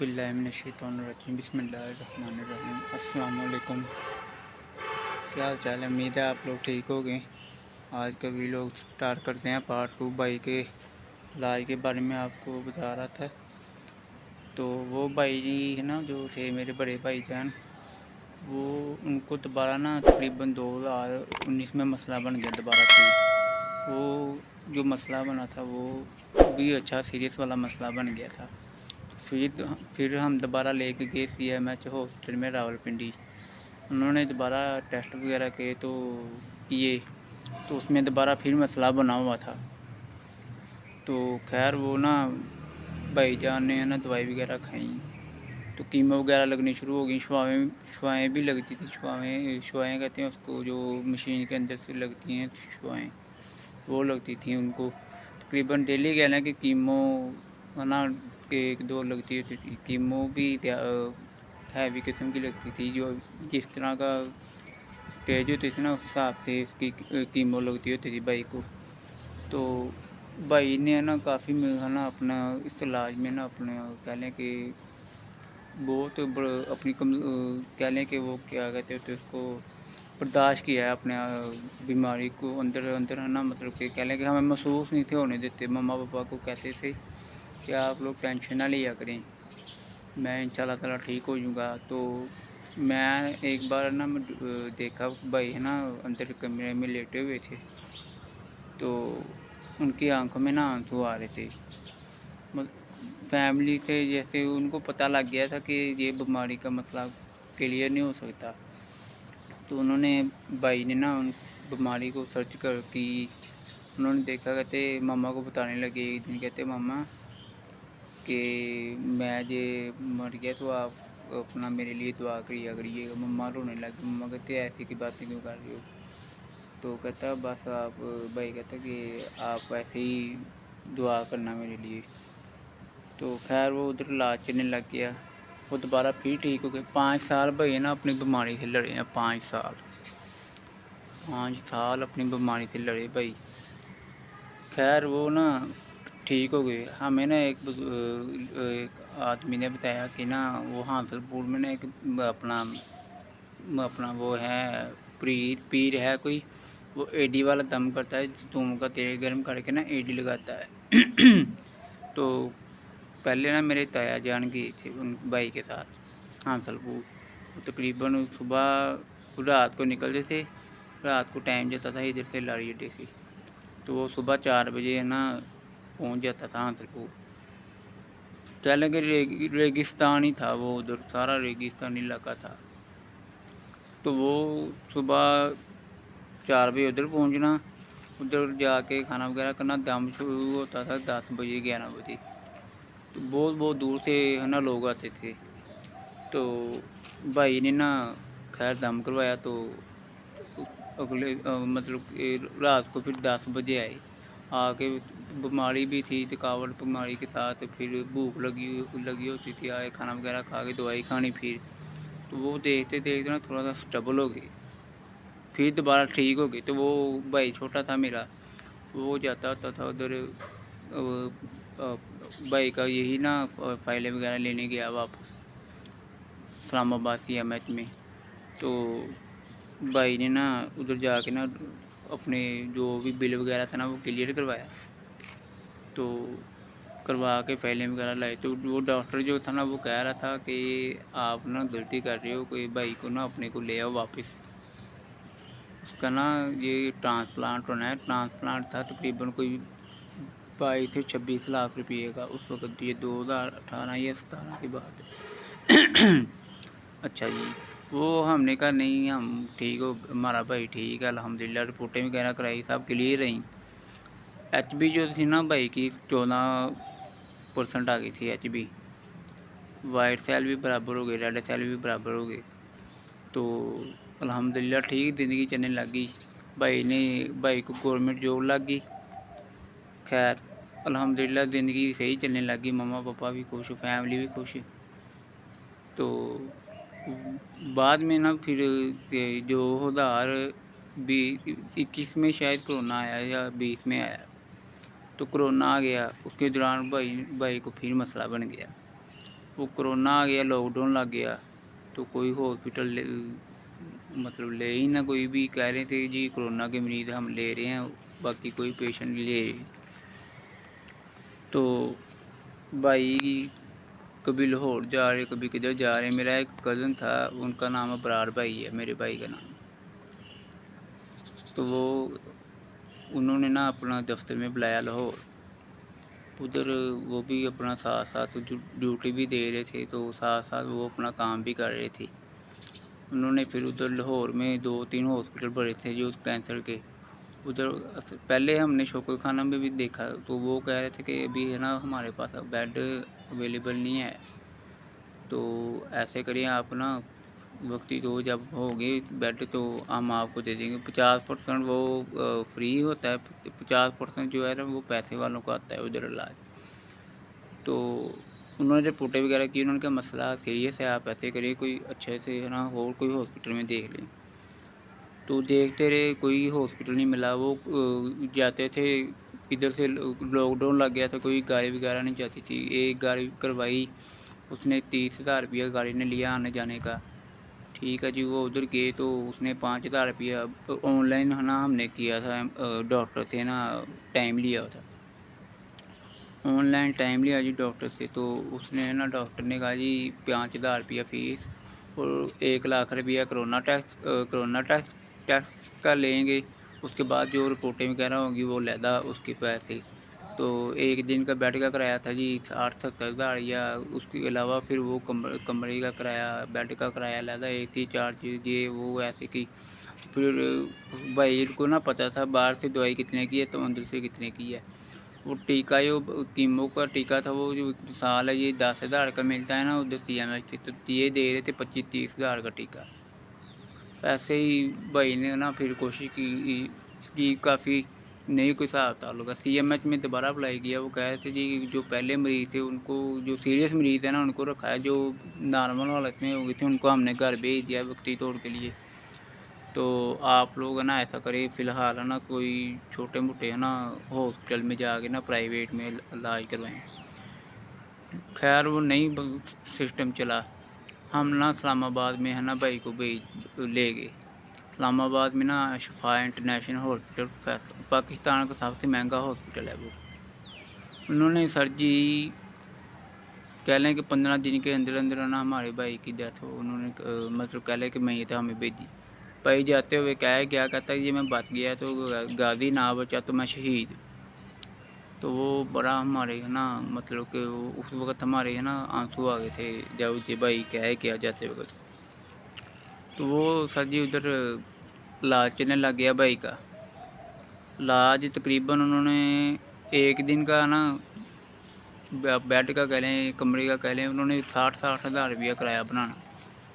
औज़ुबिल्लाहिमिनश्शैतानिर्रजीम बिस्मिल्लाहिर्रहमानिर्रहीम। अस्सलाम वालेकुम। क्या हाल चाल है? उम्मीद है आप लोग ठीक हो गए। आज का वीडियो स्टार्ट करते हैं। पार्ट 2 भाई के इलाज के बारे में आपको बता रहा था। तो वो भाई जी है ना, जो थे मेरे बड़े भाई जान, वो उनको दोबारा ना तकरीबन 2019 में मसला बन गया दोबारा से। वो जो मसला बना था वो भी अच्छा सीरियस वाला मसला बन गया था। फिर हम दोबारा लेके गए CMH हॉस्पिटल में रावलपिंडी। उन्होंने दोबारा टेस्ट वगैरह किए तो उसमें दोबारा फिर मसला बना हुआ था। तो खैर वो ना भाईजान ने ना दवाई वगैरह खाई, तो कीमो वगैरह लगनी शुरू हो गई। शुआएँ भी लगती थी। शुआएँ कहते हैं उसको, जो मशीन के अंदर से लगती हैं शुआएँ, वो लगती थी उनको। तकरीबन डेली कह लें कि कीमो है ना 1-2 लगती होती थी। कीमो भी हैवी किस्म की लगती थी, जो जिस तरह का स्टेज होती थी ना उस हिसाब से उसकी कीमो लगती होती थी भाई को। तो भाई ने ना काफ़ी है ना अपना इस इलाज में ना अपने कह लें कि बहुत अपनी कह लें कि वो क्या कहते होते उसको बर्दाश्त किया है अपने बीमारी को अंदर अंदर है ना। मतलब कि कह लें कि हमें महसूस नहीं थे होने देते। मम्मा पापा को कहते थे कि आप लोग टेंशन ना लिया करें, मैं इंशाल्लाह ताला ठीक हो जाऊँगा। तो मैं एक बार ना देखा भाई है ना अंदर कमरे में लेटे हुए थे, तो उनकी आंखों में ना आंसू आ रहे थे। फैमिली से जैसे उनको पता लग गया था कि ये बीमारी का मसला क्लियर नहीं हो सकता। तो उन्होंने भाई ने ना उन बीमारी को सर्च कर की। उन्होंने देखा, कहते मम्मा को बताने लगे एक दिन, कहते मम्मा कि मैं ये मर गया तो आप अपना मेरे लिए दुआ करिएगा। मम्मा रोने लगी। मम्मा कहते ऐसी की बातें क्यों कर रहे हो? तो कहता बस आप, भाई कहता कि आप ऐसे ही दुआ करना मेरे लिए। तो खैर वो उधर इलाज चलने लग गया। वो दोबारा फिर ठीक हो गए। 5 साल भाई ना अपनी बीमारी से लड़े हैं। 5 साल अपनी बीमारी से लड़े भाई। खैर वो ना ठीक हो गए। हमें ना एक आदमी ने बताया कि ना वो हांसलपुर में ना एक अपना वो है पीर है कोई, वो एडी वाला दम करता है। तुम का तेल गर्म करके ना एडी लगाता है। तो पहले ना मेरे ताया जान गए थे उन भाई के साथ हांसलपुर। तकरीबन सुबह रात को निकलते थे, रात को टाइम जाता था इधर से लारी अड्डे से। तो वो सुबह 4 बजे है ना पहुंच जाता था हांसलपुर। कह लें कि रेगिस्तान ही था वो, उधर सारा रेगिस्तानी इलाका था। तो वो सुबह 4 बजे उधर पहुंचना, उधर जाके खाना वगैरह करना। दम शुरू होता था 10 बजे 11 बजे। तो बहुत बहुत दूर से है ना लोग आते थे। तो भाई ने ना खैर दम करवाया। तो अगले मतलब रात को फिर 10 बजे आए। आके बीमारी भी थी, थकावट बीमारी के साथ, फिर भूख लगी होती थी। आए खाना वगैरह खा के दवाई खानी। फिर तो वो देखते देखते ना थोड़ा सा स्टेबल हो गए, फिर दोबारा ठीक हो गई। तो वो भाई छोटा था मेरा, वो जाता होता था उधर। भाई का यही ना फाइलें वगैरह लेने गया वापस इस्लामाबाद CMH में। तो भाई ने ना उधर जाके ना अपने जो भी बिल वगैरह था ना वो क्लियर करवाया। तो करवा के फाइलें वगैरह लाई। तो वो डॉक्टर जो था ना वो कह रहा था कि आप ना गलती कर रहे हो, कोई भाई को ना अपने को ले आओ वापस। उसका ना ये ट्रांसप्लांट होना है। ट्रांसप्लांट था तकरीबन कोई 22 से 26 लाख रुपये का उस वक्त। ये 2018 या 17 की बात है। अच्छा जी। वो हमने कहा नहीं, हम ठीक हो, हमारा भाई ठीक है अल्हम्दुलिल्लाह। रिपोर्टें वगैरह कराई, सब क्लियर रही। HB जो थी ना भाई की 14% आ गई थी HB। वाइट सेल भी बराबर हो गए, रेड सेल भी बराबर हो गए। तो अल्हम्दुलिल्लाह ठीक ज़िंदगी चलने लग गई। भाई को गवर्नमेंट जॉब लग गई। खैर अल्हम्दुलिल्लाह ज़िंदगी सही चलने लग गई। मम्मा पापा भी खुश, फैमिली भी खुश। तो बाद में ना फिर जो 2021 में शायद कोरोना आया या 20 में आया। तो कोरोना आ गया, उसके दौरान भाई को फिर मसला बन गया। वो कोरोना आ गया, लॉकडाउन लग गया, तो कोई हॉस्पिटल मतलब ले ही ना, कोई भी कह रहे थे जी कोरोना के मरीज़ हम ले रहे हैं, बाकी कोई पेशेंट नहीं ले रहे। तो भाई कभी लाहौर जा रहे, कभी किधर जा रहे। मेरा एक कज़न था, उनका नाम अबरार भाई है, मेरे भाई का नाम। तो वो उन्होंने ना अपना दफ्तर में बुलाया लाहौर, उधर वो भी अपना साथ साथ ड्यूटी भी दे रहे थे, तो साथ साथ वो अपना काम भी कर रहे थे। उन्होंने फिर उधर लाहौर में 2-3 हॉस्पिटल भरे थे जो कैंसर के। उधर पहले हमने शौकत खाना में भी देखा, तो वो कह रहे थे कि अभी है ना हमारे पास बेड अवेलेबल नहीं है, तो ऐसे करिए आप ना वक्ती तो जब होगी बेड तो हम आपको दे देंगे। 50% वो फ्री होता है, 50% जो है ना वो पैसे वालों को आता है उधर इलाज। तो उन्होंने रिपोर्टें वगैरह की, उन्होंने कहा मसला सीरियस है, आप ऐसे करिए कोई अच्छे से है ना और कोई हॉस्पिटल में देख लें। तो देखते रहे, कोई हॉस्पिटल नहीं मिला। वो जाते थे, इधर से लॉकडाउन लग गया था, कोई गाड़ी वगैरह नहीं जाती थी। एक गाड़ी करवाई उसने, 30,000 रुपया गाड़ी ने लिया आने जाने का। ठीक है जी, वो उधर गए तो उसने 5,000 रुपया ऑनलाइन है ना हमने किया था, डॉक्टर से ना टाइम लिया था, ऑनलाइन टाइम लिया जी डॉक्टर से। तो उसने ना डॉक्टर ने कहा जी 5,000 रुपया फ़ीस और 1 लाख रुपया कोरोना टेस्ट का लेंगे, उसके बाद जो रिपोर्टें वगैरह होंगी वो लैदा उसके पैसे। तो एक दिन का बेड का किराया था जी 60-70 हज़ार, या उसके अलावा फिर वो कमरे का किराया, बेड का किराया लैदा, AC चार्ज, ये वो ऐसे की। फिर भाई को ना पता था बाहर से दवाई कितने की है तो अंदर से कितने की है। वो टीका जो कीमो का टीका था, वो जो साल है ये 10,000 का मिलता है ना, उधर CMH से तो ये दे रहे थे 25-30 हज़ार का टीका। ऐसे ही भाई ने ना फिर कोशिश की काफ़ी, नहीं कोई हिसाब ताल्लुक है। CMH में दोबारा अप्लाई किया, वो कह रहे थे जी जो पहले मरीज़ थे उनको, जो सीरियस मरीज़ है ना उनको रखा है, जो नॉर्मल हालत में हो गए थे उनको हमने घर भेज दिया वक्ती तौर के लिए। तो आप लोग है ना ऐसा करें, फ़िलहाल है ना कोई छोटे मोटे है ना हॉस्पिटल में जाके ना प्राइवेट में इलाज करवाएं। खैर वो नहीं सिस्टम चला, हम ना इस्लामाबाद में है ना भाई को भेज ले गए। इस्लामाबाद में ना शफा इंटरनेशनल हॉस्पिटल पाकिस्तान का सबसे महंगा हॉस्पिटल है वो। उन्होंने सर जी कह लें कि 15 दिन के अंदर अंदर ना हमारे भाई की डेथ हो, उन्होंने मतलब कह लें कि मैयत हमें भेजी। भाई जाते हुए क्या कहता है ये मैं बच गया तो गाजी ना बचा तो मैं शहीद। तो वो बड़ा हमारे है ना मतलब कि उस वक्त हमारे है ना आंसू आ गए थे जब जी भाई क्या जाते वक्त। तो वो सर जी उधर इलाज चलने लग गया भाई का। इलाज तकरीबन उन्होंने एक दिन का ना बेड का कह लें, कमरे का कह लें, उन्होंने 60-60 हज़ार रुपया किराया बनाना।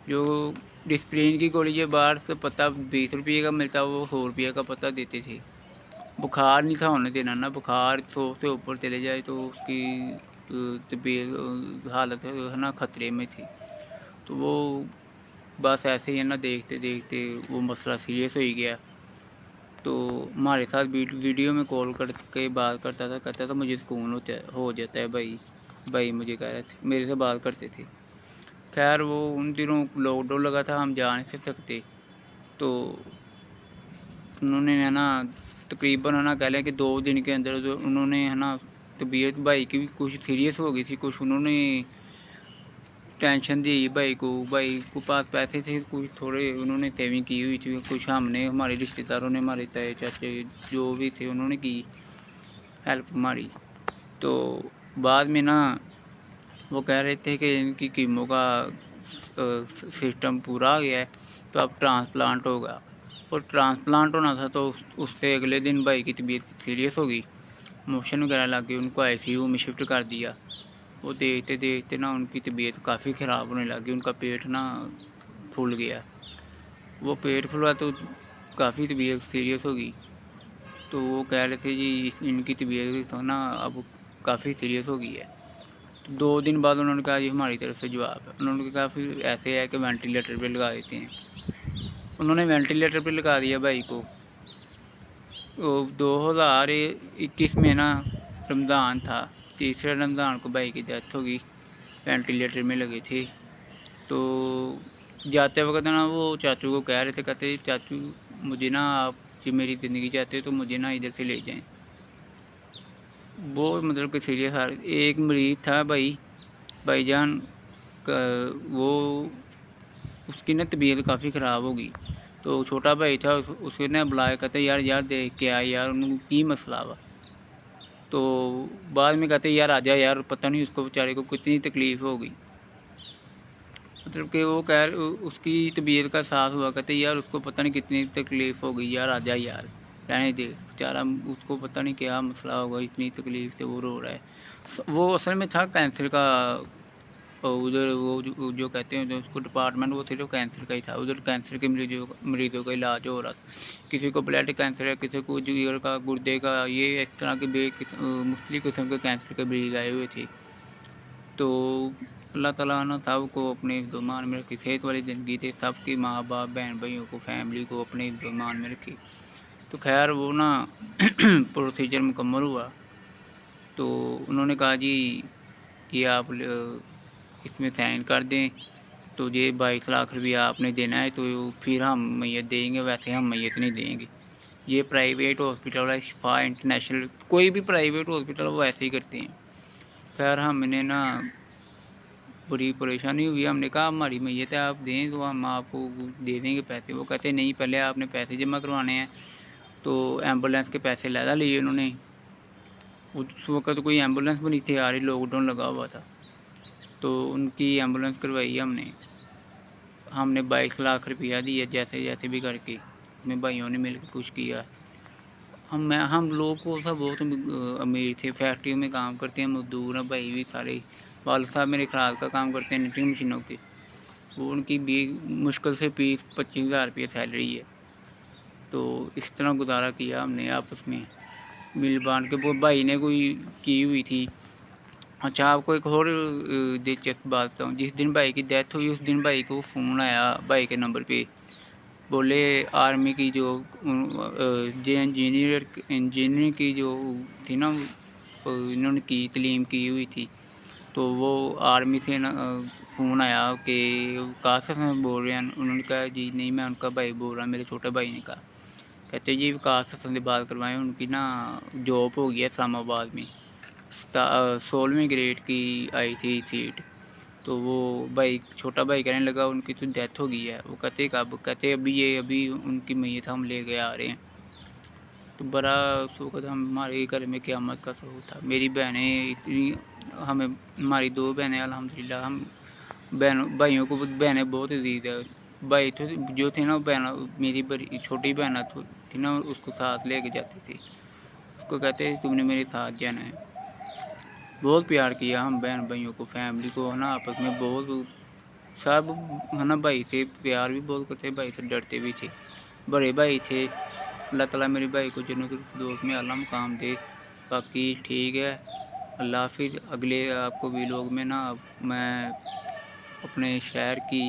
जो डिस्प्लिन की गोली है बाहर से पता 20 रुपये का मिलता, वो 100 रुपये का पता देते थे। बुखार नहीं था होने देना ना, बुखार 100 से ऊपर चले जाए तो उसकी तबीयत हालत है ना ख़तरे में थी। तो वो बस ऐसे ही है ना देखते देखते वो मसला सीरियस हो ही गया। तो हमारे साथ वीडियो में कॉल करके बात करता था, कहता था मुझे सुकून हो जाता है भाई मुझे कह रहे थे, मेरे से बात करते थे। खैर वो उन दिनों लॉकडाउन लगा था, हम जा नहीं सकते। तो उन्होंने है ना तकरीबन है ना कह लें कि 2 दिन के अंदर जो उन्होंने है ना तबीयत भाई की भी कुछ सीरियस हो गई थी, कुछ उन्होंने टेंशन दी भाई को पास पैसे थे कुछ थोड़े, उन्होंने सेविंग की हुई थी कुछ, हमने हमारे रिश्तेदारों ने, हमारे ताए चाचे जो भी थे उन्होंने की हेल्प हमारी। तो बाद में ना वो कह रहे थे कि इनकी कीमो का सिस्टम पूरा आ गया है तो अब ट्रांसप्लांट होगा। और ट्रांसप्लांट होना था तो उससे अगले दिन भाई की तबीयत सीरियस हो गई, मोशन वगैरह लग गई, उनको ICU में शिफ्ट कर दिया। वो देखते देखते ना उनकी तबीयत काफ़ी ख़राब होने लगी, उनका पेट ना फूल गया। वो पेट फूला तो काफ़ी तबीयत सीरियस हो गई। तो वो कह रहे थे जी इनकी तबीयत तो ना अब काफ़ी सीरियस हो गई है। तो 2 दिन बाद उन्होंने कहा जी हमारी तरफ से जवाब है। उन्होंने कहा फिर ऐसे है कि वेंटिलेटर पे लगा देते हैं। उन्होंने वेंटिलेटर पे लगा दिया भाई को। 2021 में ना रमज़ान था, तीसरे रमज़ान को भाई की डेथ हो गई। वेंटिलेटर में लगे थे। तो जाते वक्त ना वो चाचू को कह रहे थे, कहते चाचू मुझे ना आप जो मेरी ज़िंदगी चाहते हो तो मुझे ना इधर से ले जाएं। बहुत मतलब कि सीरियस हाल। एक मरीज़ था भाईजान वो उसकी ना तबीयत काफ़ी ख़राब हो गई। तो छोटा भाई था उसके ना बुलाया, कहते यार देख के आए यार उन्होंने की मसला वा। तो बाद में कहते यार आ जा यार, पता नहीं उसको बेचारे को कितनी तकलीफ़ हो गई। मतलब कि वो उसकी तबीयत का एहसास हुआ, कहते यार उसको पता नहीं कितनी तकलीफ़ हो गई यार, आ जा यार रहने दे बेचारा, उसको पता नहीं क्या मसला होगा, इतनी तकलीफ़ से वो रो रहा है। वो असल में था कैंसर का, उधर वो जो कहते हैं जो उसको डिपार्टमेंट वो सिर्फ कैंसर का ही था। उधर कैंसर के मरीज़ों का इलाज हो रहा था। किसी को ब्लड कैंसर है, किसी को जिगर का, गुर्दे का, ये इस तरह के मुख्तलिफ़ किस्म के कैंसर के मरीज़ आए हुए थे। तो अल्लाह ताला ना सबको अपने ईमान में रखे, सेहत वाली ज़िंदगी दे, सबकी माँ बाप बहन भाइयों को फैमिली को अपने ईमान में रखे। तो खैर वो ना प्रोसीजर मुकम्मल हुआ। तो उन्होंने कहा जी कि आप इसमें साइन कर दें, तो ये 22 लाख रुपया आपने देना है, तो फिर हम मैयत देंगे, वैसे हम मैयत नहीं देंगे। ये प्राइवेट हॉस्पिटल है, शिफा इंटरनेशनल, कोई भी प्राइवेट हॉस्पिटल वो ऐसे ही करते हैं। खैर हमने ना बड़ी परेशानी हुई, हमने कहा हमारी मैयत है आप दें तो हम आपको दे देंगे पैसे। वो कहते नहीं पहले आपने पैसे जमा करवाने हैं। तो एम्बुलेंस के पैसे ज़्यादा लिए उन्होंने। उस वक्त कोई एम्बुलेंस भी नहीं थी आ रही, लॉकडाउन लगा हुआ था। तो उनकी एम्बुलेंस करवाई हमने 22 लाख रुपया दिया जैसे जैसे भी करके, अपने भाइयों ने मिलकर कुछ किया। हम लोग को सब बहुत अमीर थे, फैक्ट्रियों में काम करते हैं, मजदूर हैं भाई भी सारे। वालिद साहब मेरे खराद का काम करते हैं निटिंग मशीनों के। वो उनकी भी मुश्किल से 20-25 हज़ार रुपये सैलरी है। तो इस तरह गुजारा किया हमने आपस में मिल बांट के। वो भाई ने कोई की हुई थी। अच्छा आपको एक और दिलचस्प बात बताऊँ, जिस दिन भाई की डेथ हुई उस दिन भाई को फ़ोन आया भाई के नंबर पे, बोले आर्मी की जो इंजीनियरिंग की जो थी ना, इन्होंने की तालीम की हुई थी। तो वो आर्मी से ना फ़ोन आया कि विकास हसन बोल रहे हैं। उन्होंने कहा जी नहीं मैं उनका भाई बोल रहा, मेरे छोटे भाई ने कहा। कहते जी विकास हसन से बात करवाएं, उनकी ना जॉब हो गई है इस्लामाबाद में, 16वीं ग्रेड की आई थी सीट। तो वो भाई छोटा भाई कहने लगा उनकी तो डेथ हो गई है। वो कहते कब? कहते अभी उनकी मैयत हम ले गए आ रहे हैं। तो बड़ा उस वक्त हमारे घर में क़यामत का सरूर था। मेरी बहनें इतनी, हमारी 2 बहनें अल्हम्दुलिल्लाह, हम भाइयों को बहनें बहुत अजीज़ है। भाई जो थे ना बहन, मेरी बड़ी छोटी बहन थी ना, उसको साथ लेके जाती थी, उसको कहते तुमने मेरे साथ जाना है। बहुत प्यार किया हम बहन भाइयों को, फैमिली को है ना, आपस में बहुत सब है ना। भाई से प्यार भी बहुत करते, भाई से डरते भी थे। बड़े भाई थे, अल्लाह ताला मेरे भाई को जन्नतुल फिरदौस में आला मुकाम दे। बाकी ठीक है, अल्लाह हाफिज़। अगले आपको वीलॉग में ना मैं अपने शहर की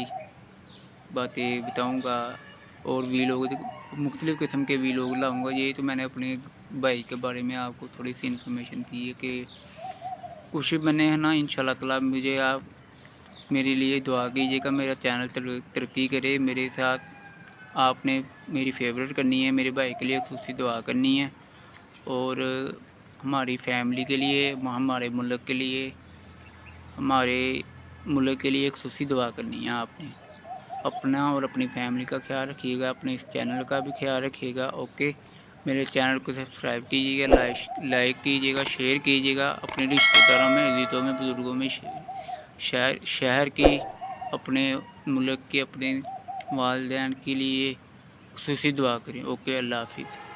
बातें बताऊंगा, और वीलॉग मुख्तलिफ़ किस्म के वीलॉग लाऊंगा। ये तो मैंने अपने भाई के बारे में आपको थोड़ी सी इन्फॉर्मेशन दी है कि कुछ मैंने है ना। इंशाल्लाह ताला मुझे आप मेरे लिए दुआ कीजिएगा, मेरा चैनल तरक्की करे। मेरे साथ आपने मेरी फेवरेट करनी है, मेरे भाई के लिए खुशी दुआ करनी है, और हमारी फैमिली के लिए, हमारे मुल्क के लिए खुशी दुआ करनी है आपने। अपना और अपनी फैमिली का ख्याल रखिएगा, अपने इस चैनल का भी ख्याल रखिएगा। ओके, मेरे चैनल को सब्सक्राइब कीजिएगा, लाइक कीजिएगा, शेयर कीजिएगा। अपने रिश्तेदारों में, अज़ीज़ों में, बुज़ुर्गों में, शहर की, अपने मुल्क के, अपने वालिदैन के लिए खुसूसी दुआ करें। ओके, अल्लाह हाफिज़।